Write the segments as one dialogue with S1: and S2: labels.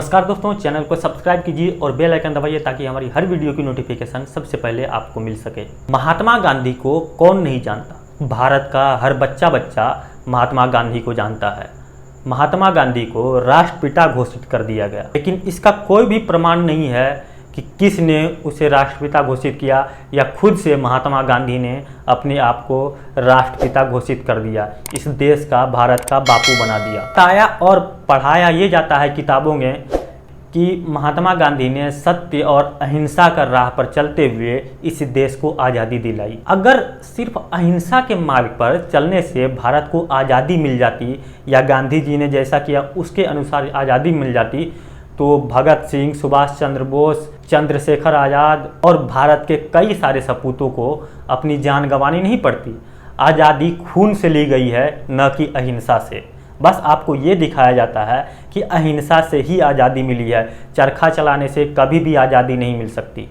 S1: नमस्कार दोस्तों, चैनल को सब्सक्राइब कीजिए और बेल आइकन दबाइए ताकि हमारी हर वीडियो की नोटिफिकेशन सबसे पहले आपको मिल सके। महात्मा गांधी को कौन नहीं जानता। भारत का हर बच्चा महात्मा गांधी को जानता है। महात्मा गांधी को राष्ट्रपिता घोषित कर दिया गया, लेकिन इसका कोई भी प्रमाण नहीं है कि किसने उसे राष्ट्रपिता घोषित किया या खुद से महात्मा गांधी ने अपने आप को राष्ट्रपिता घोषित कर दिया, इस देश का, भारत का बापू बना दिया। बताया और पढ़ाया ये जाता है किताबों में कि महात्मा गांधी ने सत्य और अहिंसा का राह पर चलते हुए इस देश को आज़ादी दिलाई। अगर सिर्फ अहिंसा के मार्ग पर चलने से भारत को आज़ादी मिल जाती या गांधी जी ने जैसा किया उसके अनुसार आज़ादी मिल जाती, तो भगत सिंह, सुभाष चंद्र बोस, चंद्रशेखर आज़ाद और भारत के कई सारे सपूतों को अपनी जान गंवानी नहीं पड़ती। आज़ादी खून से ली गई है, न कि अहिंसा से। बस आपको ये दिखाया जाता है कि अहिंसा से ही आज़ादी मिली है, चरखा चलाने से कभी भी आज़ादी नहीं मिल सकती।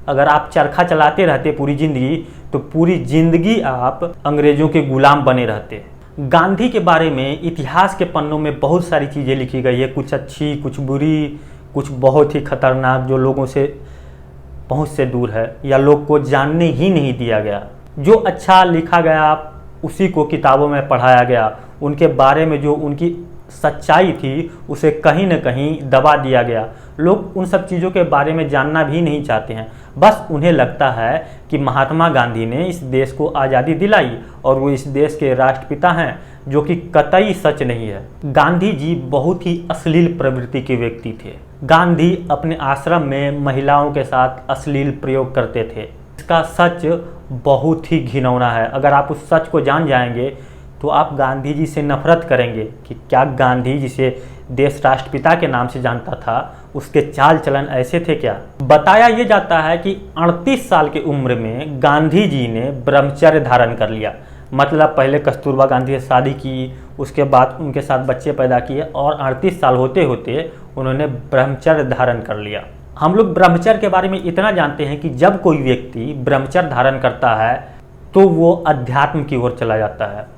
S1: अगर आप चरखा चलाते रहते पूरी ज़िंदगी, तो पूरी ज़िंदगी आप अंग्रेज़ों के गुलाम बने रहते। गांधी के बारे में इतिहास के पन्नों में बहुत सारी चीज़ें लिखी गई है, कुछ अच्छी, कुछ बुरी, कुछ बहुत ही खतरनाक, जो लोगों से पहुंच से दूर है या लोग को जानने ही नहीं दिया गया। जो अच्छा लिखा गया उसी को किताबों में पढ़ाया गया, उनके बारे में जो उनकी सच्चाई थी उसे कहीं न कहीं दबा दिया गया। लोग उन सब चीज़ों के बारे में जानना भी नहीं चाहते हैं। बस उन्हें लगता है कि महात्मा गांधी ने इस देश को आज़ादी दिलाई और वो इस देश के राष्ट्रपिता हैं, जो कि कतई सच नहीं है। गांधी जी बहुत ही अश्लील प्रवृत्ति के व्यक्ति थे। गांधी अपने आश्रम में महिलाओं के साथ अश्लील प्रयोग करते थे। इसका सच बहुत ही घिनौना है। अगर आप उस सच को जान जाएंगे तो आप गांधी जी से नफरत करेंगे कि क्या गांधी जिसे देश राष्ट्रपिता के नाम से जानता था, उसके चाल चलन ऐसे थे क्या। बताया ये जाता है कि 38 साल की उम्र में गांधी जी ने ब्रह्मचर्य धारण कर लिया। मतलब पहले कस्तूरबा गांधी से शादी की, उसके बाद उनके साथ बच्चे पैदा किए और 38 साल होते होते उन्होंने ब्रह्मचर्य धारण कर लिया। हम लोग ब्रह्मचर्य के बारे में इतना जानते हैं कि जब कोई व्यक्ति ब्रह्मचर्य धारण करता है तो वो अध्यात्म की ओर चला जाता है।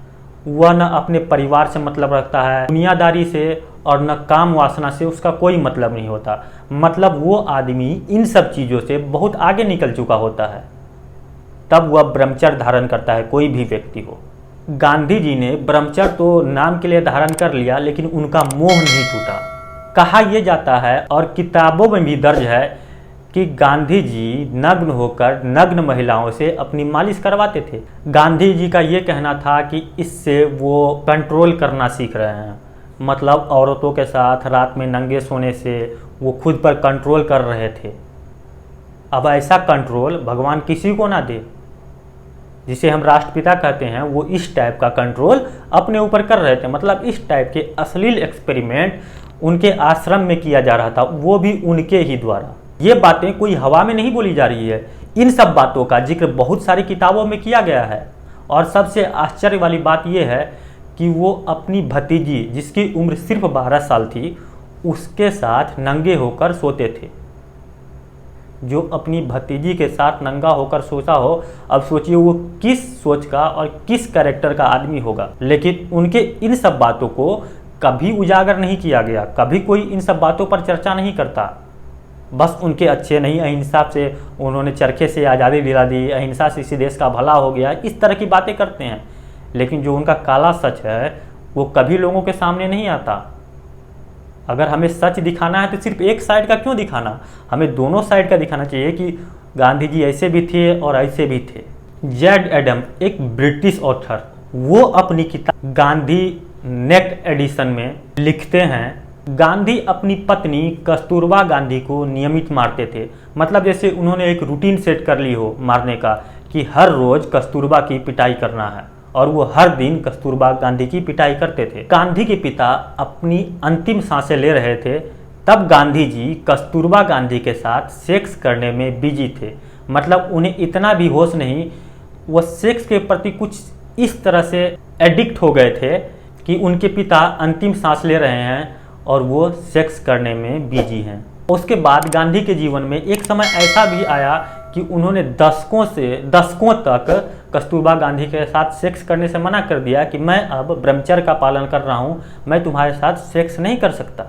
S1: वह न अपने परिवार से मतलब रखता है, दुनियादारी से, और न काम वासना से उसका कोई मतलब नहीं होता। मतलब वो आदमी इन सब चीज़ों से बहुत आगे निकल चुका होता है, तब वह ब्रह्मचर्य धारण करता है, कोई भी व्यक्ति हो। गांधी जी ने ब्रह्मचर्य तो नाम के लिए धारण कर लिया, लेकिन उनका मोह नहीं टूटा। कहा यह जाता है और किताबों में भी दर्ज है कि गांधी जी नग्न होकर नग्न महिलाओं से अपनी मालिश करवाते थे। गांधी जी का ये कहना था कि इससे वो कंट्रोल करना सीख रहे हैं। मतलब औरतों के साथ रात में नंगे सोने से वो खुद पर कंट्रोल कर रहे थे। अब ऐसा कंट्रोल भगवान किसी को ना दे। जिसे हम राष्ट्रपिता कहते हैं, वो इस टाइप का कंट्रोल अपने ऊपर कर रहे थे। मतलब इस टाइप के अश्लील एक्सपेरिमेंट उनके आश्रम में किया जा रहा था, वो भी उनके ही द्वारा। ये बातें कोई हवा में नहीं बोली जा रही है। इन सब बातों का जिक्र बहुत सारी किताबों में किया गया है। और सबसे आश्चर्य वाली बात यह है कि वो अपनी भतीजी, जिसकी उम्र सिर्फ 12 साल थी, उसके साथ नंगे होकर सोते थे। जो अपनी भतीजी के साथ नंगा होकर सोता हो, अब सोचिए वो किस सोच का और किस कैरेक्टर का आदमी होगा। लेकिन उनके इन सब बातों को कभी उजागर नहीं किया गया, कभी कोई इन सब बातों पर चर्चा नहीं करता। बस उनके अच्छे नहीं, अहिंसा से उन्होंने चरखे से आज़ादी दिला दी, अहिंसा से इसी देश का भला हो गया, इस तरह की बातें करते हैं। लेकिन जो उनका काला सच है वो कभी लोगों के सामने नहीं आता। अगर हमें सच दिखाना है तो सिर्फ एक साइड का क्यों दिखाना, हमें दोनों साइड का दिखाना चाहिए कि गांधी जी ऐसे भी थे और ऐसे भी थे। जेड एडम एक ब्रिटिश ऑथर, वो अपनी किताब गांधी नेक्स्ट एडिशन में लिखते हैं, गांधी अपनी पत्नी कस्तूरबा गांधी को नियमित मारते थे। मतलब जैसे उन्होंने एक रूटीन सेट कर ली हो मारने का, कि हर रोज कस्तूरबा की पिटाई करना है, और वो हर दिन कस्तूरबा गांधी की पिटाई करते थे। गांधी के पिता अपनी अंतिम सांसें ले रहे थे, तब गांधी जी कस्तूरबा गांधी के साथ सेक्स करने में बिजी थे। मतलब उन्हें इतना भी होश नहीं, वो सेक्स के प्रति कुछ इस तरह से एडिक्ट हो गए थे कि उनके पिता अंतिम सांस ले रहे हैं और वो सेक्स करने में बिजी हैं। उसके बाद गांधी के जीवन में एक समय ऐसा भी आया कि उन्होंने दशकों तक कस्तूरबा गांधी के साथ सेक्स करने से मना कर दिया कि मैं अब ब्रह्मचर्य का पालन कर रहा हूँ, मैं तुम्हारे साथ सेक्स नहीं कर सकता।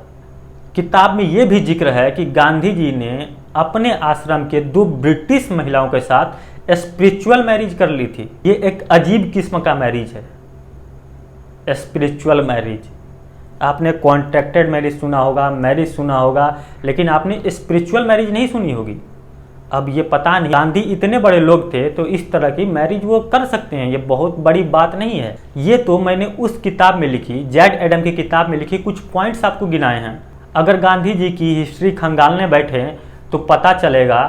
S1: किताब में ये भी जिक्र है कि गांधी जी ने अपने आश्रम के 2 ब्रिटिश महिलाओं के साथ स्पिरिचुअल मैरिज कर ली थी। ये एक अजीब किस्म का मैरिज है, स्पिरिचुअल मैरिज। आपने कॉन्ट्रैक्टेड मैरिज सुना होगा, मैरिज सुना होगा, लेकिन आपने स्पिरिचुअल मैरिज नहीं सुनी होगी। अब ये पता नहीं, गांधी इतने बड़े लोग थे तो इस तरह की मैरिज वो कर सकते हैं, ये बहुत बड़ी बात नहीं है। ये तो मैंने उस किताब में लिखी, जैड एडम की किताब में लिखी कुछ पॉइंट्स आपको गिनाए हैं। अगर गांधी जी की हिस्ट्री खंगालने बैठे तो पता चलेगा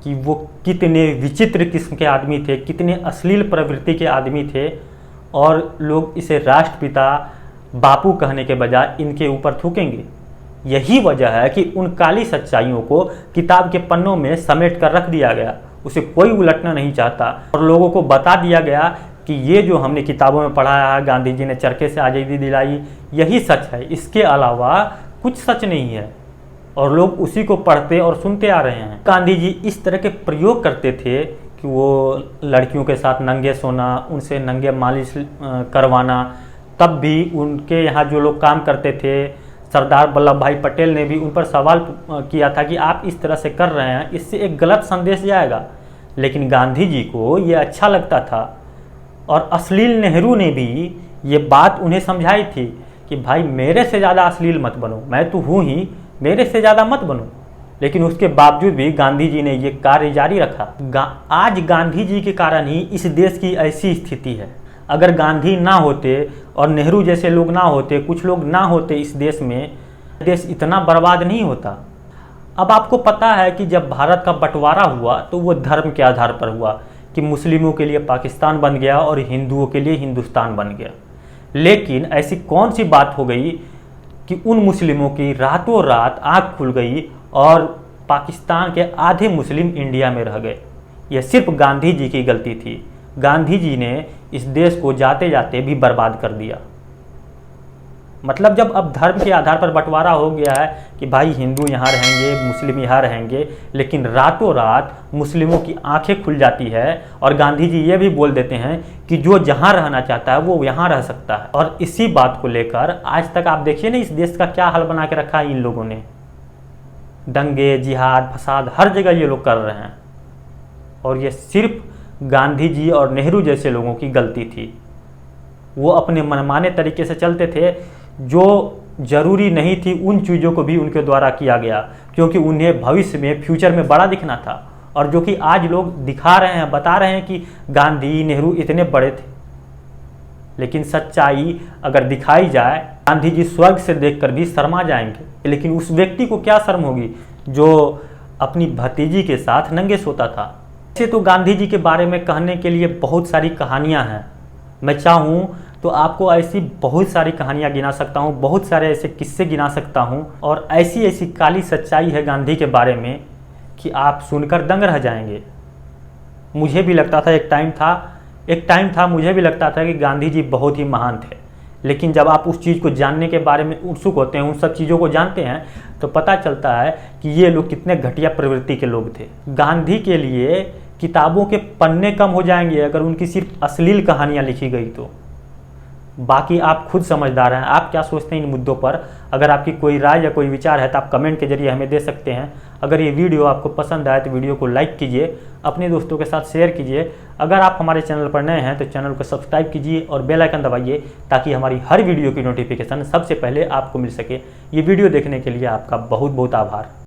S1: कि वो कितने विचित्र किस्म के आदमी थे, कितने अश्लील प्रवृत्ति के आदमी थे, और लोग इसे राष्ट्रपिता बापू कहने के बजाय इनके ऊपर थूकेंगे। यही वजह है कि उन काली सच्चाइयों को किताब के पन्नों में समेट कर रख दिया गया, उसे कोई उलटना नहीं चाहता, और लोगों को बता दिया गया कि ये जो हमने किताबों में पढ़ा है, गांधी जी ने चरखे से आज़ादी दिलाई, यही सच है, इसके अलावा कुछ सच नहीं है, और लोग उसी को पढ़ते और सुनते आ रहे हैं। गांधी जी इस तरह के प्रयोग करते थे कि वो लड़कियों के साथ नंगे सोना, उनसे नंगे मालिश करवाना। तब भी उनके यहाँ जो लोग काम करते थे, सरदार वल्लभ भाई पटेल ने भी उन पर सवाल किया था कि आप इस तरह से कर रहे हैं, इससे एक गलत संदेश जाएगा। लेकिन गांधी जी को ये अच्छा लगता था, और अश्लील नेहरू ने भी ये बात उन्हें समझाई थी कि भाई मेरे से ज़्यादा अश्लील मत बनो, मैं तो हूँ ही, मेरे से ज़्यादा मत बनो। लेकिन उसके बावजूद भी गांधी जी ने ये कार्य जारी रखा। आज गांधी जी के कारण ही इस देश की ऐसी स्थिति है। अगर गांधी ना होते और नेहरू जैसे लोग ना होते, कुछ लोग ना होते इस देश में, देश इतना बर्बाद नहीं होता। अब आपको पता है कि जब भारत का बंटवारा हुआ तो वो धर्म के आधार पर हुआ कि मुस्लिमों के लिए पाकिस्तान बन गया और हिंदुओं के लिए हिंदुस्तान बन गया। लेकिन ऐसी कौन सी बात हो गई कि उन मुस्लिमों की रातों रात आँख खुल गई और पाकिस्तान के आधे मुस्लिम इंडिया में रह गए? यह सिर्फ गांधी जी की गलती थी। गांधी जी ने इस देश को जाते जाते भी बर्बाद कर दिया। मतलब जब अब धर्म के आधार पर बंटवारा हो गया है कि भाई हिंदू यहाँ रहेंगे, मुस्लिम यहाँ रहेंगे, लेकिन रातों रात मुस्लिमों की आंखें खुल जाती है और गांधी जी ये भी बोल देते हैं कि जो जहाँ रहना चाहता है वो यहाँ रह सकता है। और इसी बात को लेकर आज तक आप देखिए ना, इस देश का क्या हाल बना के रखा है इन लोगों ने। दंगे, जिहाद, फसाद हर जगह ये लोग कर रहे हैं, और ये सिर्फ गांधी जी और नेहरू जैसे लोगों की गलती थी। वो अपने मनमाने तरीके से चलते थे, जो जरूरी नहीं थी उन चीज़ों को भी उनके द्वारा किया गया, क्योंकि उन्हें भविष्य में, फ्यूचर में बड़ा दिखना था। और जो कि आज लोग दिखा रहे हैं, बता रहे हैं कि गांधी, नेहरू इतने बड़े थे, लेकिन सच्चाई अगर दिखाई जाए, गांधी जी स्वर्ग से देखकर भी शर्मा जाएंगे। लेकिन उस व्यक्ति को क्या शर्म होगी जो अपनी भतीजी के साथ नंगे सोता था। ऐसे तो गांधी जी के बारे में कहने के लिए बहुत सारी कहानियां हैं। मैं चाहूँ तो आपको ऐसी बहुत सारी कहानियां गिना सकता हूँ, बहुत सारे ऐसे किस्से गिना सकता हूँ, और ऐसी ऐसी काली सच्चाई है गांधी के बारे में कि आप सुनकर दंग रह जाएंगे। मुझे भी लगता था, एक टाइम था मुझे भी लगता था कि गांधी जी बहुत ही महान थे, लेकिन जब आप उस चीज़ को जानने के बारे में उत्सुक होते हैं, उन सब चीज़ों को जानते हैं, तो पता चलता है कि ये लोग कितने घटिया प्रवृत्ति के लोग थे। गांधी के लिए किताबों के पन्ने कम हो जाएंगे अगर उनकी सिर्फ अश्लील कहानियाँ लिखी गई तो। बाकी आप खुद समझदार हैं, आप क्या सोचते हैं इन मुद्दों पर। अगर आपकी कोई राय या कोई विचार है तो आप कमेंट के जरिए हमें दे सकते हैं। अगर ये वीडियो आपको पसंद आए तो वीडियो को लाइक कीजिए, अपने दोस्तों के साथ शेयर कीजिए। अगर आप हमारे चैनल पर नए हैं तो चैनल को सब्सक्राइब कीजिए और बेल आइकन दबाइए, ताकि हमारी हर वीडियो की नोटिफिकेशन सबसे पहले आपको मिल सके। ये वीडियो देखने के लिए आपका बहुत बहुत आभार।